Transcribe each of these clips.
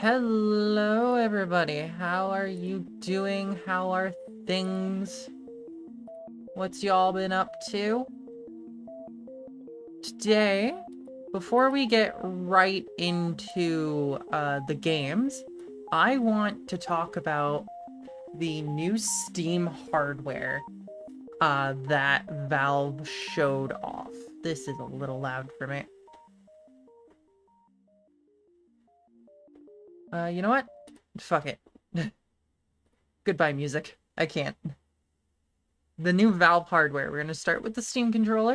Hello, everybody. How are you doing? How are things? What's y'all been up to? Today, before we get right into the games, I want to talk about the new Steam hardware that Valve showed off. This is a little loud for me. You know what? Fuck it. Goodbye, music. I can't. The new Valve hardware. We're going to start with the Steam controller.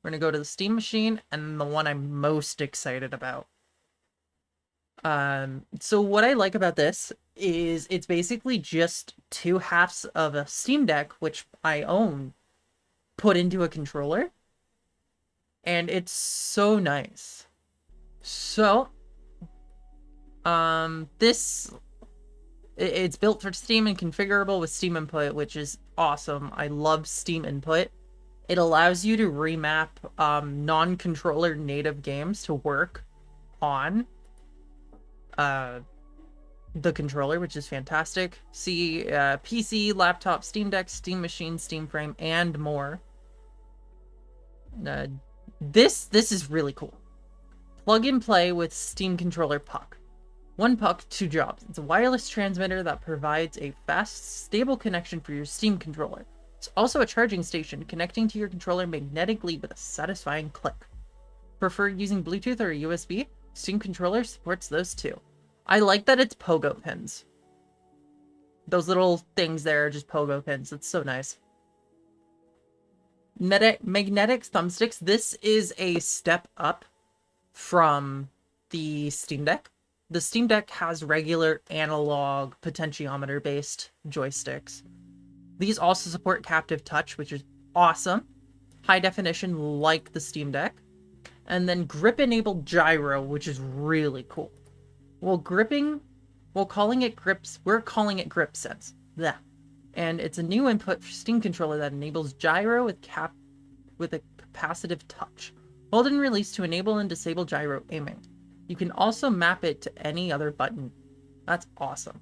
We're going to go to the Steam machine, and the one I'm most excited about. So what I like about this is it's basically just two halves of a Steam Deck, which I own, put into a controller. And it's so nice. So, it's built for Steam and configurable with Steam Input, which is awesome. I love Steam Input. It allows you to remap non-controller native games to work on the controller, which is fantastic. See PC, laptop, Steam Deck, Steam Machine, Steam Frame, and more. This is really cool. Plug and play with Steam Controller Puck. One puck, two jobs. It's a wireless transmitter that provides a fast, stable connection for your Steam controller. It's also a charging station connecting to your controller magnetically with a satisfying click. Prefer using Bluetooth or a USB? Steam controller supports those too. I like that it's pogo pins. Those little things there are just pogo pins. It's so nice. Magnetic thumbsticks. This is a step up from the Steam Deck. The Steam Deck has regular analog potentiometer-based joysticks. These also support Captive Touch, which is awesome. High definition, like the Steam Deck. And then grip-enabled gyro, which is really cool. We're calling it GripSense. Yeah. And it's a new input for Steam controller that enables gyro with a capacitive touch. Hold and release to enable and disable gyro aiming. You can also map it to any other button. That's awesome.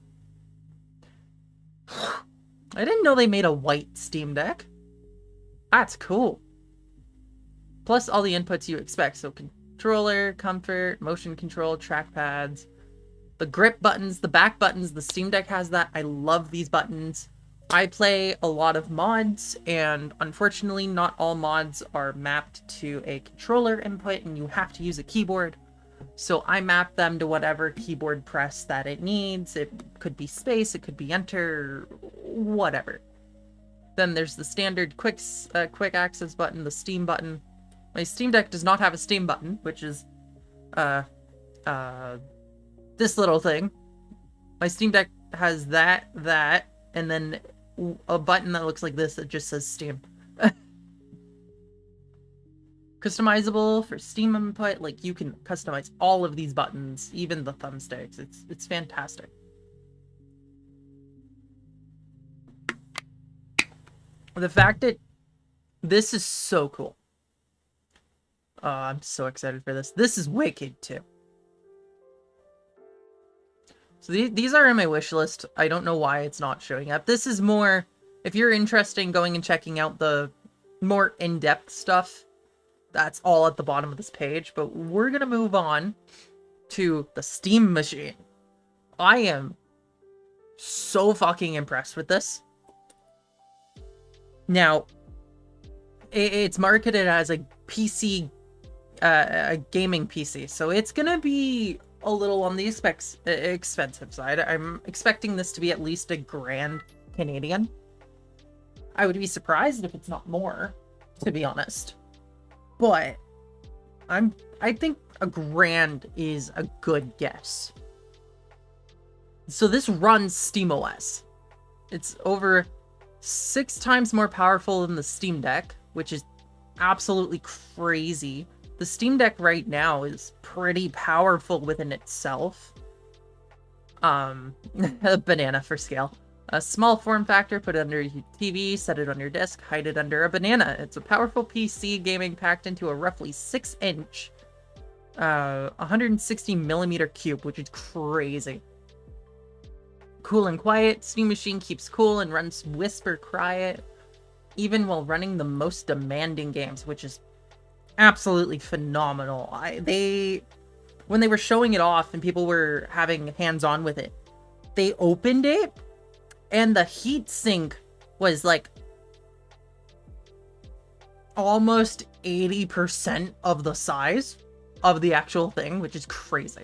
I didn't know they made a white Steam Deck. That's cool. Plus all the inputs you expect. So controller, comfort, motion control, trackpads, the grip buttons, the back buttons. The Steam Deck has that. I love these buttons. I play a lot of mods, and unfortunately not all mods are mapped to a controller input, and you have to use a keyboard. So I map them to whatever keyboard press that it needs. It could be space, it could be enter, whatever. Then there's the standard quick access button, the Steam button. My Steam Deck does not have a Steam button, which is this little thing. My Steam Deck has that, and then a button that looks like this that just says Steam. Customizable for Steam input, like you can customize all of these buttons, even the thumbsticks. It's fantastic. The fact that this is so cool. I'm so excited for this. This is wicked too. So these are in my wish list. I don't know why it's not showing up. This is more, if you're interested in going and checking out the more in-depth stuff, that's all at the bottom of this page. But we're going to move on to the Steam machine. I am so fucking impressed with this. Now, it's marketed as a PC, a gaming PC. So it's going to be a little on the expensive side. I'm expecting this to be at least $1,000 Canadian. I would be surprised if it's not more, to be honest. But I think $1,000 is a good guess. So this runs SteamOS. It's over 6 times more powerful than the Steam Deck, which is absolutely crazy. The Steam Deck right now is pretty powerful within itself. A banana for scale. A small form factor, put it under your TV, set it on your desk, hide it under a banana. It's a powerful PC gaming packed into a roughly 6-inch 160 millimeter cube, which is crazy. Cool and quiet. Steam Machine keeps cool and runs whisper quiet, even while running the most demanding games, which is absolutely phenomenal. When they were showing it off and people were having hands-on with it, they opened it and the heat sink was like almost 80% of the size of the actual thing, which is crazy.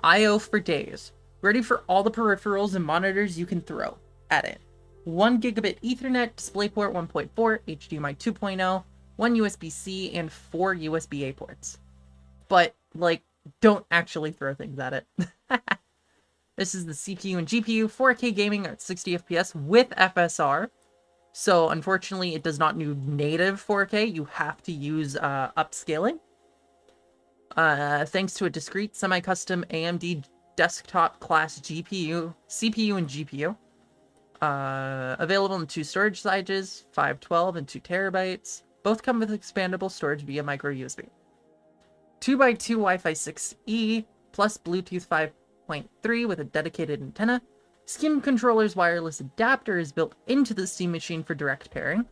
I/O for days. Ready for all the peripherals and monitors you can throw at it. 1 gigabit Ethernet, DisplayPort 1.4, HDMI 2.0, 1 USB-C, and 4 USB-A ports. But, like, don't actually throw things at it. This is the CPU and GPU, 4K gaming at 60 FPS with FSR. So, unfortunately, it does not do native 4K. You have to use upscaling. Thanks to a discrete semi-custom AMD desktop class GPU, CPU, and GPU. Available in 2 storage sizes, 512 and 2 terabytes. Both come with expandable storage via micro USB. 2x2 Wi-Fi 6E plus Bluetooth 5.3 with a dedicated antenna. Steam Controller's wireless adapter is built into the Steam Machine for direct pairing.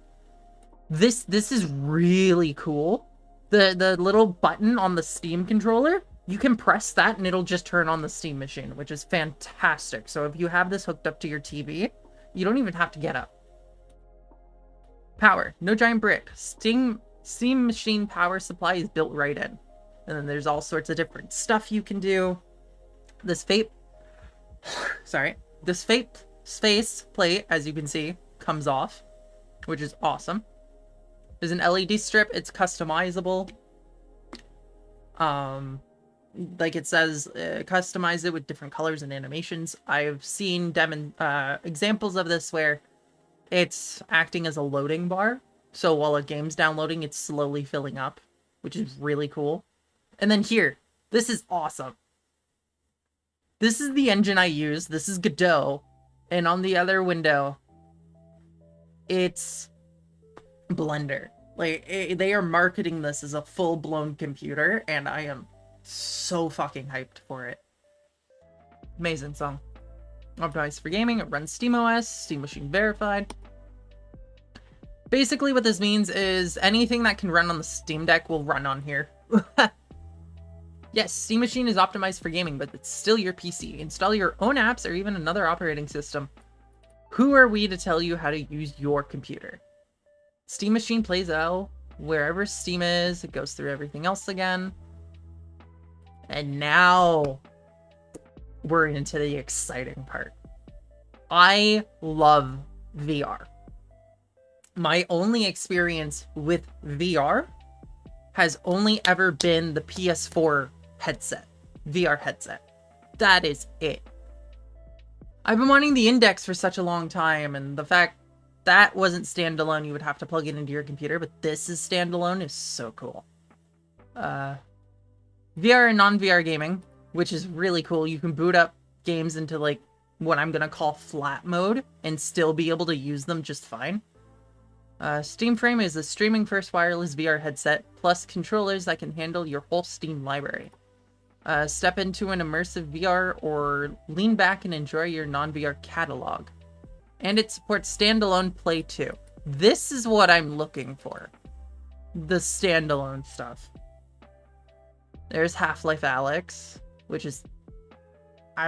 This is really cool. The little button on the Steam Controller, you can press that and it'll just turn on the Steam Machine, which is fantastic. So if you have this hooked up to your TV, you don't even have to get up. Power. No giant brick. Steam Machine power supply is built right in. And then there's all sorts of different stuff you can do. This face plate, as you can see, comes off, which is awesome. There's an LED strip. It's customizable. Like it says, customize it with different colors and animations. I've seen examples of this where it's acting as a loading bar. So while a game's downloading, it's slowly filling up, which is really cool. And then here, this is awesome. This is the engine I use. This is Godot. And on the other window, it's Blender. Like, they are marketing this as a full-blown computer, and I am so fucking hyped for it. Amazing song. Optimized for gaming. It runs SteamOS, Steam Machine verified. Basically what this means is anything that can run on the Steam Deck will run on here. Yes, Steam Machine is optimized for gaming, but it's still your PC. Install your own apps or even another operating system. Who are we to tell you how to use your computer? Steam Machine plays out wherever Steam is. It goes through everything else again. And now we're into the exciting part. I love VR. My only experience with VR has only ever been the PS4 headset, VR headset. That is it. I've been wanting the Index for such a long time, and the fact that wasn't standalone, you would have to plug it into your computer, but this is standalone, is so cool. VR and non-VR gaming, which is really cool. You can boot up games into like what I'm gonna call flat mode and still be able to use them just fine. Steam Frame is a streaming first wireless VR headset, plus controllers that can handle your whole Steam library. Step into an immersive VR or lean back and enjoy your non-VR catalog. And it supports standalone play too. This is what I'm looking for. The standalone stuff. There's Half-Life Alyx, which is,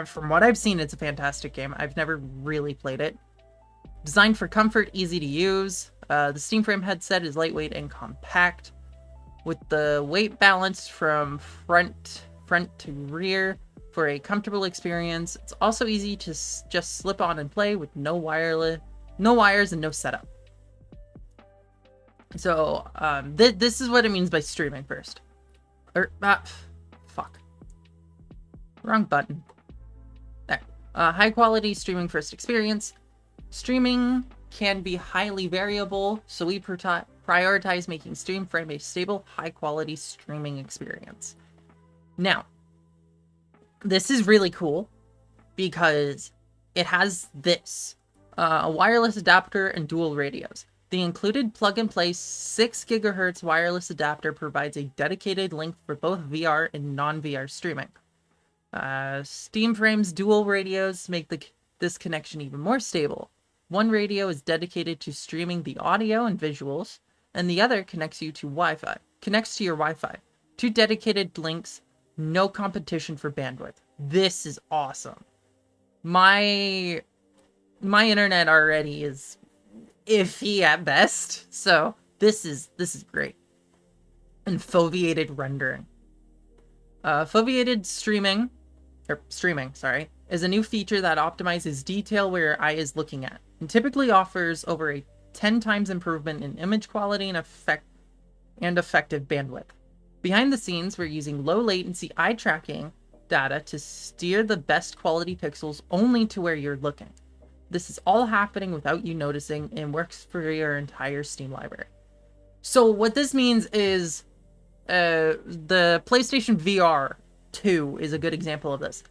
from what I've seen, it's a fantastic game. I've never really played it. Designed for comfort, easy to use. The Steam Frame headset is lightweight and compact, with the weight balanced from front to rear for a comfortable experience. It's also easy to just slip on and play with no wires and no setup. So this is what it means by streaming first. Fuck. Wrong button. There. High quality streaming first experience. Streaming can be highly variable, so we prioritize making Steam Frame a stable, high-quality streaming experience. Now, this is really cool because it has this, a wireless adapter and dual radios. The included plug-and-play 6 GHz wireless adapter provides a dedicated link for both VR and non-VR streaming. SteamFrame's dual radios make this connection even more stable. One radio is dedicated to streaming the audio and visuals, and the other connects to your Wi-Fi. 2 dedicated links, no competition for bandwidth. This is awesome. My internet already is iffy at best, so this is great. And foveated rendering. Foveated streaming, is a new feature that optimizes detail where your eye is looking at, and typically offers over a 10 times improvement in image quality and effective bandwidth. Behind the scenes, we're using low latency eye tracking data to steer the best quality pixels only to where you're looking. This is all happening without you noticing and works for your entire Steam library. So what this means is the PlayStation VR 2 is a good example of this.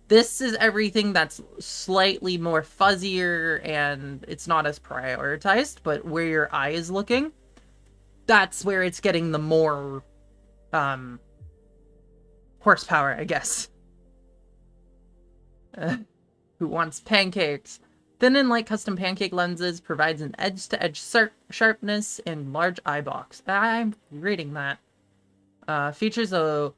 This is everything that's slightly more fuzzier and it's not as prioritized, but where your eye is looking, that's where it's getting the more horsepower, I guess. Who wants pancakes? Thin and light custom pancake lenses provides an edge-to-edge sharpness and large eye box. I'm reading that. Features a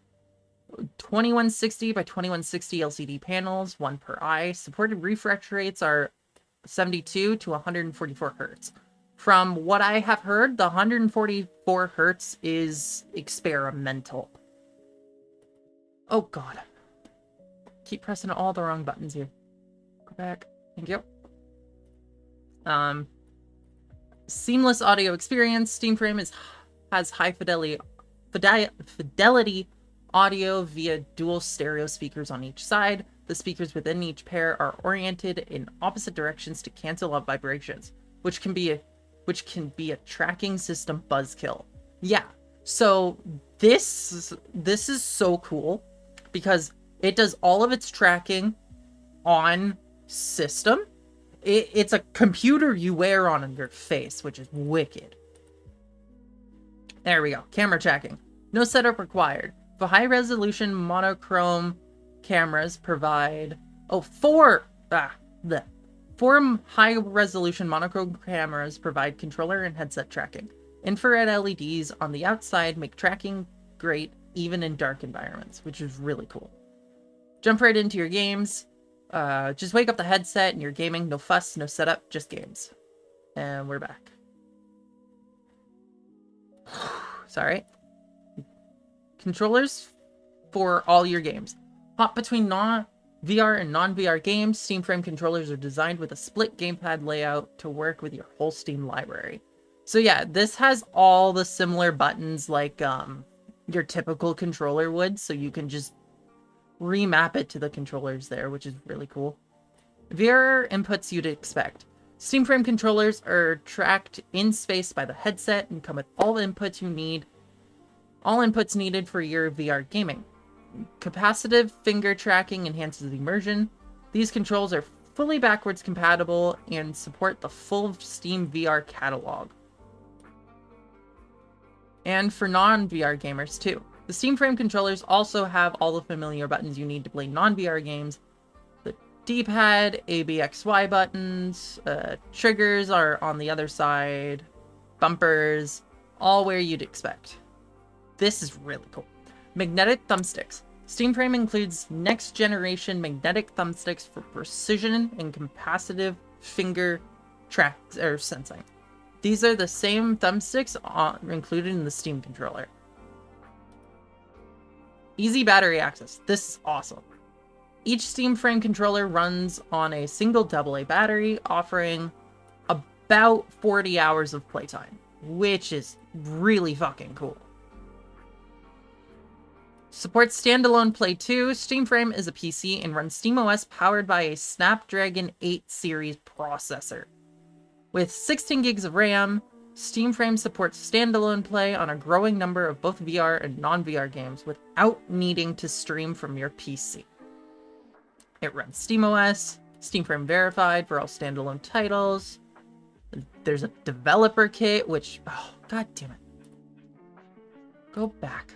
2160 by 2160 LCD panels, 1 per eye. Supported refresh rates are 72 to 144 hertz. From what I have heard, the 144 hertz is experimental. Oh god. Keep pressing all the wrong buttons here. Go back. Thank you. Seamless audio experience. SteamFrame has high fidelity audio via dual stereo speakers on each side. The speakers within each pair are oriented in opposite directions to cancel out vibrations, which can be a tracking system buzzkill. Yeah. So this is so cool because it does all of its tracking on system. It's a computer you wear on your face, which is wicked. There we go. Camera tracking. No setup required. The high-resolution monochrome cameras provide... Four high-resolution monochrome cameras provide controller and headset tracking. Infrared LEDs on the outside make tracking great even in dark environments, which is really cool. Jump right into your games. Just wake up the headset and you're gaming. No fuss, no setup, just games. And we're back. Sorry. Controllers for all your games. Hop between VR and non-VR games. SteamFrame controllers are designed with a split gamepad layout to work with your whole Steam library. So yeah, this has all the similar buttons like your typical controller would, so you can just remap it to the controllers there, which is really cool. VR inputs you'd expect. SteamFrame controllers are tracked in space by the headset and come with all inputs you need. All inputs needed for your VR gaming. Capacitive finger tracking enhances immersion. These controls are fully backwards compatible and support the full Steam VR catalog. And for non-VR gamers too. The SteamFrame controllers also have all the familiar buttons you need to play non-VR games. The D-pad, ABXY buttons, triggers are on the other side, bumpers, all where you'd expect. This is really cool. Magnetic thumbsticks. SteamFrame includes next-generation magnetic thumbsticks for precision and capacitive finger tracks or sensing. These are the same thumbsticks included in the Steam controller. Easy battery access. This is awesome. Each SteamFrame controller runs on a single AA battery, offering about 40 hours of playtime, which is really fucking cool. Supports standalone Play 2. SteamFrame is a PC and runs SteamOS powered by a Snapdragon 8 series processor. With 16 gigs of RAM, SteamFrame supports standalone play on a growing number of both VR and non-VR games without needing to stream from your PC. It runs SteamOS, SteamFrame verified for all standalone titles. There's a developer kit, which, oh, god damn it. Go back.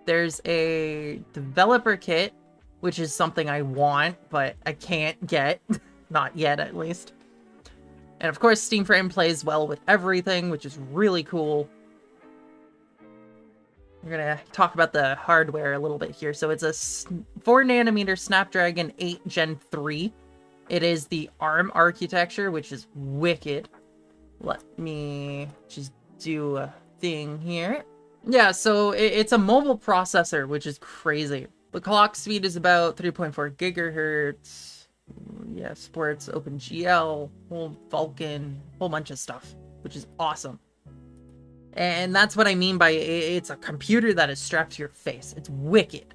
There's a developer kit, which is something I want, but I can't get. Not yet, at least. And of course, Steam Frame plays well with everything, which is really cool. We're gonna talk about the hardware a little bit here. So it's a 4nm Snapdragon 8 Gen 3. It is the ARM architecture, which is wicked. Let me just do a thing here. Yeah, so it's a mobile processor, which is crazy. The clock speed is about 3.4 gigahertz. Yeah, supports OpenGL, whole Vulkan, whole bunch of stuff, which is awesome. And that's what I mean by it's a computer that is strapped to your face. It's wicked.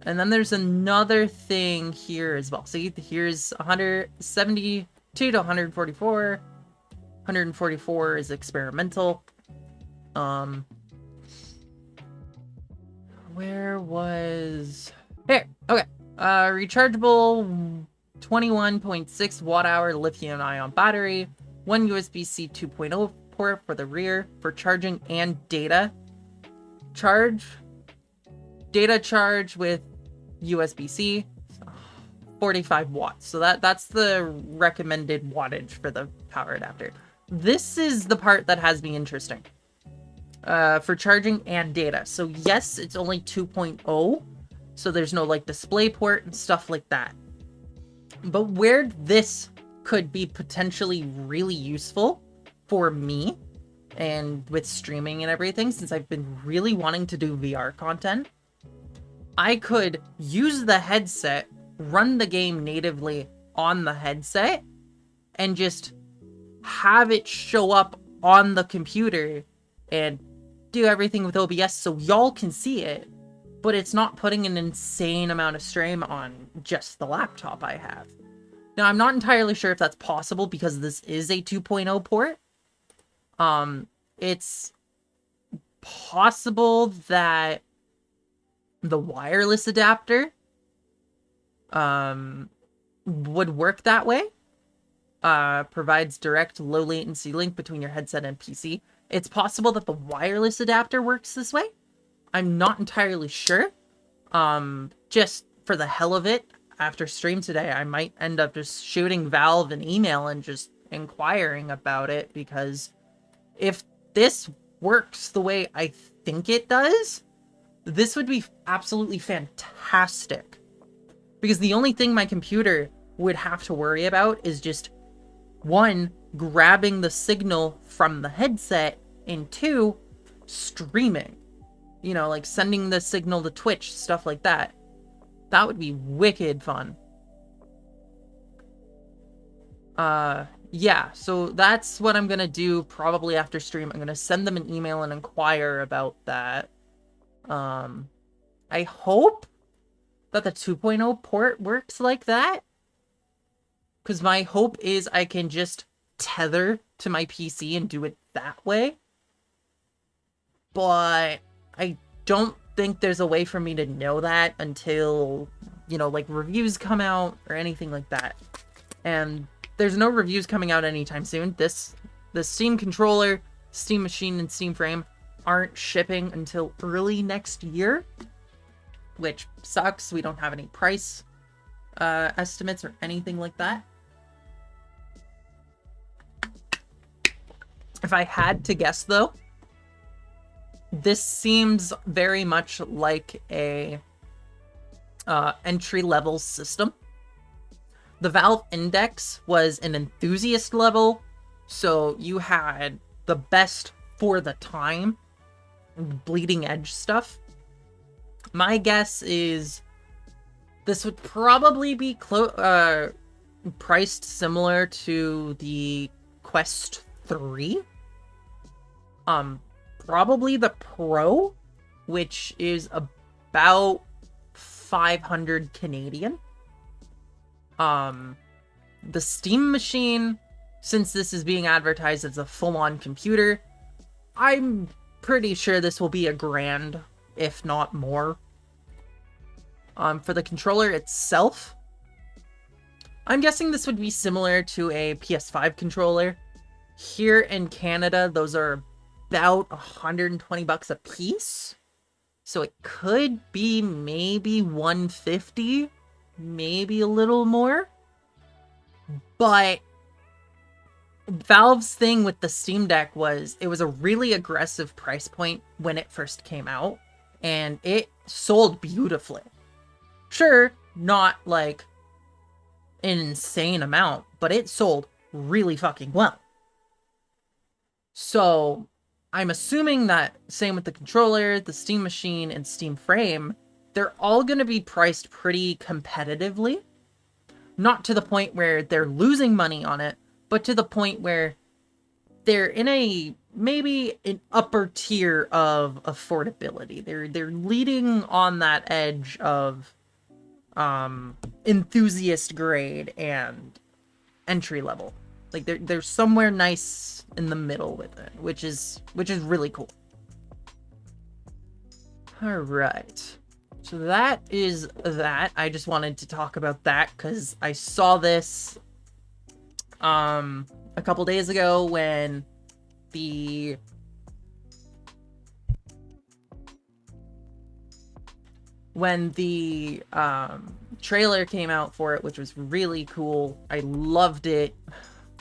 And then there's another thing here as well. See, here's 172 to 144. 144 is experimental. Where was... Here, okay. Rechargeable 21.6 watt-hour lithium-ion battery. One USB-C 2.0 port for the rear for charging and data. Data charge with USB-C, 45 watts. So that's the recommended wattage for the power adapter. This is the part that has me interesting. For charging and data. So yes, it's only 2.0. So there's no like display port and stuff like that. But where this could be potentially really useful for me and with streaming and everything, since I've been really wanting to do VR content, I could use the headset, run the game natively on the headset, and just have it show up on the computer and do everything with OBS so y'all can see it, but it's not putting an insane amount of strain on just the laptop I have. Now, I'm not entirely sure if that's possible because this is a 2.0 port. It's possible that the wireless adapter would work that way. Provides direct low latency link between your headset and PC. It's possible that the wireless adapter works this way. I'm not entirely sure. Just for the hell of it, after stream today, I might end up just shooting Valve an email and just inquiring about it, because if this works the way I think it does, this would be absolutely fantastic. Because the only thing my computer would have to worry about is just, one, grabbing the signal from the headset, and two, streaming. You know, like sending the signal to Twitch, stuff like that. That would be wicked fun. Yeah, so that's what I'm gonna do probably after stream. I'm gonna send them an email and inquire about that. I hope that the 2.0 port works like that. Because my hope is I can just tether to my PC and do it that way. But I don't think there's a way for me to know that until, you know, like reviews come out or anything like that. And there's no reviews coming out anytime soon. The Steam controller, Steam Machine, and Steam Frame aren't shipping until early next year, which sucks. We don't have any price estimates or anything like that. If I had to guess, though, this seems very much like a entry-level system. The Valve Index was an enthusiast level, so you had the best for the time, bleeding edge stuff. My guess is this would probably be priced similar to the Quest 3. Probably the Pro, which is about 500 Canadian. The Steam Machine, since this is being advertised as a full-on computer, I'm pretty sure this will be $1,000, if not more. For the controller itself, I'm guessing this would be similar to a PS5 controller. Here in Canada, those are about 120 bucks a piece. So it could be maybe 150, maybe a little more. But Valve's thing with the Steam Deck was it was a really aggressive price point when it first came out, and it sold beautifully. Sure, not like an insane amount, but it sold really fucking well. So I'm assuming that same with the controller, the Steam Machine, and Steam Frame, they're all going to be priced pretty competitively. Not to the point where they're losing money on it, but to the point where they're in a maybe an upper tier of affordability. They're leading on that edge of enthusiast grade and entry level. Like they're somewhere nice in the middle with it, which is really cool. All right. So that is that. I just wanted to talk about that cuz I saw this a couple days ago when the trailer came out for it, which was really cool. I loved it.